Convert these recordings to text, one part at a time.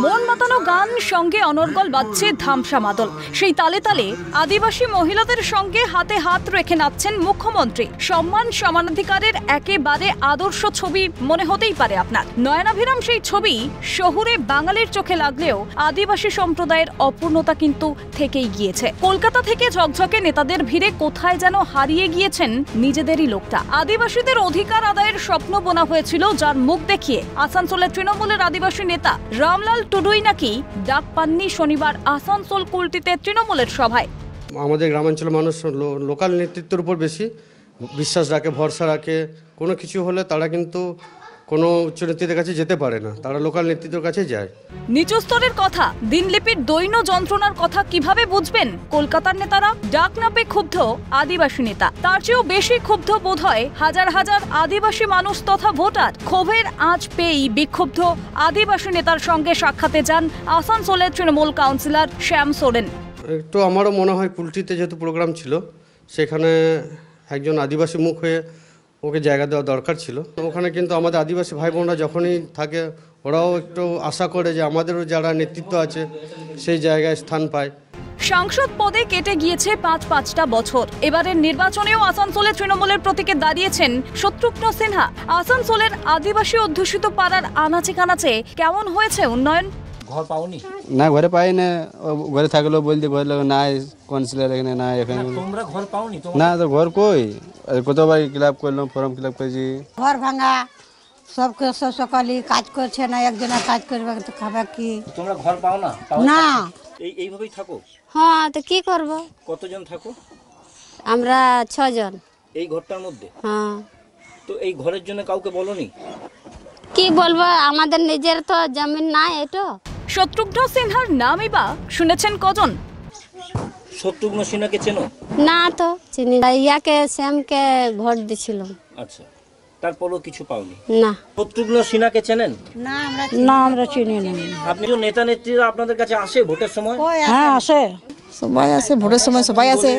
মন মাতানো গান সঙ্গে অনর্গল বাজছে ধামসা মাদল। সেই তালে তালে আদিবাসী মহিলাদের সঙ্গে হাতে হাত রেখে নাচছেন মুখ্যমন্ত্রী। সম্মান সমানাধিকারের একেবারে আদর্শ ছবি মনে হতেই পারে আপনার। নয়নাভিরাম সেই ছবি শহুরে বাঙালির চোখে লাগলেও আদিবাসী সম্প্রদায়ের অপূর্ণতা কিন্তু থেকেই গিয়েছে। কলকাতা থেকে ঝকঝকে নেতাদের ভিড়ে কোথায় যেন হারিয়ে গিয়েছেন নিজেদেরই লোকটা। আদিবাসীদের অধিকার আদায়ের স্বপ্ন বোনা হয়েছিল, যার মুখ দেখিয়ে আসানসোলের তৃণমূলের আদিবাসী নেতা রামলাল টুডুই নাকি ডাক পাননি শনিবার আসানসোল কুলটিতে তৃণমূলের সভায়। আমাদের গ্রামাঞ্চলের মানুষ লোকাল নেতৃত্বের উপর বেশি বিশ্বাস রাখে, ভরসা রাখে। কোনো কিছু হলে তারা কিন্তু কোনো উচ্চ নেতৃত্বের কাছে যেতে পারে না, তারা লোকাল নেতৃত্বের কাছে যায়। নিচু স্তরের কথা, দিনলিপির দৈন্য যন্ত্রণার কথা কিভাবে বুঝবেন কলকাতার নেতারা? ডাক না পেয়ে ক্ষুব্ধ আদিবাসী নেতা, তার চেয়েও বেশি ক্ষুব্ধ বোধ হয় হাজার হাজার আদিবাসী মানুষ তথা ভোটার। ক্ষোভের আঁচ পেয়েই বিক্ষুব্ধ আদিবাসী নেতার সঙ্গে সাক্ষাতে যান আসানসোলের তৃণমূল কাউন্সিলর শ্যাম সোরেন। একটু আমারও মনে হয় কুলটিতে যেহেতু প্রোগ্রাম ছিল, সেখানে একজন আদিবাসী মুখ হয়ে ওকে জায়গা দেওয়া দরকার ছিল। ওখানে কিন্তু আমাদের আদিবাসী ভাই বোনরা যখনই থাকে, ওরাও একটু আশা করে যে আমাদেরও যারা নেতৃত্ব আছে সেই জায়গায় স্থান পায়। সাংসদ পদে কেটে গিয়েছে পাঁচটা বছর। এবারের নির্বাচনেও আসানসোলে তৃণমূলের প্রতীকে দাঁড়িয়েছেন শত্রুঘ্ন সিনহা। আসানসোলের আদিবাসী অধ্যুষিত পাড়ার আনাচে কানাচে কেমন হয়েছে উন্নয়ন? ঘর পাওনি? না, ঘরে পাই না। ঘরে থাকলেও বলতে ঘরে লোক নাই, কাউন্সিলর এখানে নাই। এখানে তোমরা ঘর পাওনি? না, তো ঘর কই, কতবার ক্লাব করলাম, ফর্ম ফিল আপ করেছি। ঘর ভাঙা, সবকে সকালে কাজ করছে না, একজনের কাজ করবে তো খাবে কি? তোমরা ঘর পাও না? না। এইভাবেই থাকো? হ্যাঁ, তো কি করব? কতজন থাকো? আমরা 6 জন। এই ঘরটার মধ্যে? হ্যাঁ। তো এই ঘরের জন্য কাউকে বলনি? কি বলবো, আমাদের নিজের তো জমি নাই। এটা শত্রুঘ্ন সিনহার নামই বা শুনেছেন কজন? শত্রুঘ্ন সিনহাকে চেনো? না, তো চিনি না। ইয়াকে শ্যামকে ভোট দিছিলাম। আচ্ছা, তারপরও কিছু পাওনি? না। শত্রুঘ্ন সিনহাকে চেনেন? না, আমরা চিনি না। আপনি যে নেতা নেত্রীরা আপনাদের কাছে আসে ভোটের সময়? হ্যাঁ, আসে, সবাই আসে। ভোটের সময় সবাই আসে।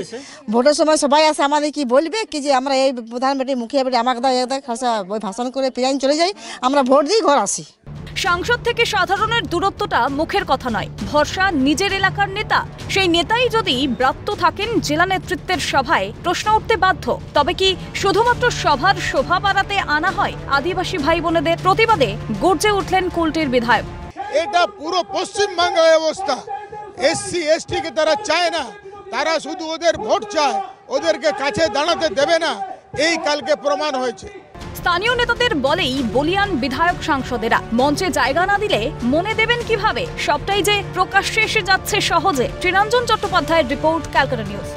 ভোটের সময় সবাই আসে। আমাদের কি বলবে কি যে আমরা এই প্রধান বেটি মুখিয়া বেটি আমাকে দাও এক দাও খাসা ওই ভাষণ করে পিরাইন চলে যাই, আমরা ভোট দিই, ঘর আসি। সাংসদ থেকে সাধারণের দূরত্বটা মুখের কথা নয়, ভরসা নিজের এলাকার নেতা। সেই নেতাই যদি ব্রাত্য থাকেন জেলা নেতৃত্বের সভায়, প্রশ্ন উঠতে বাধ্য, তবে কি শুধুমাত্র সভার শোভা বাড়াতে আনা হয় আদিবাসী ভাই বোনেদের? প্রতিবাদে গর্জে উঠলেন কুলটির বিধায়ক। এটা পুরো পশ্চিমবাংলার অবস্থা। এসসি এসটি কে তারা চায় না, তারা শুধু ওদের ভোট চায়, ওদেরকে কাছে দাঁড়াতে দেবে না। এই কালকে প্রমাণ হয়েছে। স্থানীয় নেতাদের বলেই বলিয়ান বিধায়ক সাংসদেরা। মঞ্চে জায়গা না দিলে মনে দেবেন কিভাবে? সবটাই যে প্রকাশ্যে এসে যাচ্ছে সহজে। ত্রিরঞ্জন চট্টোপাধ্যায়ের রিপোর্ট, ক্যালকাটা নিউজ।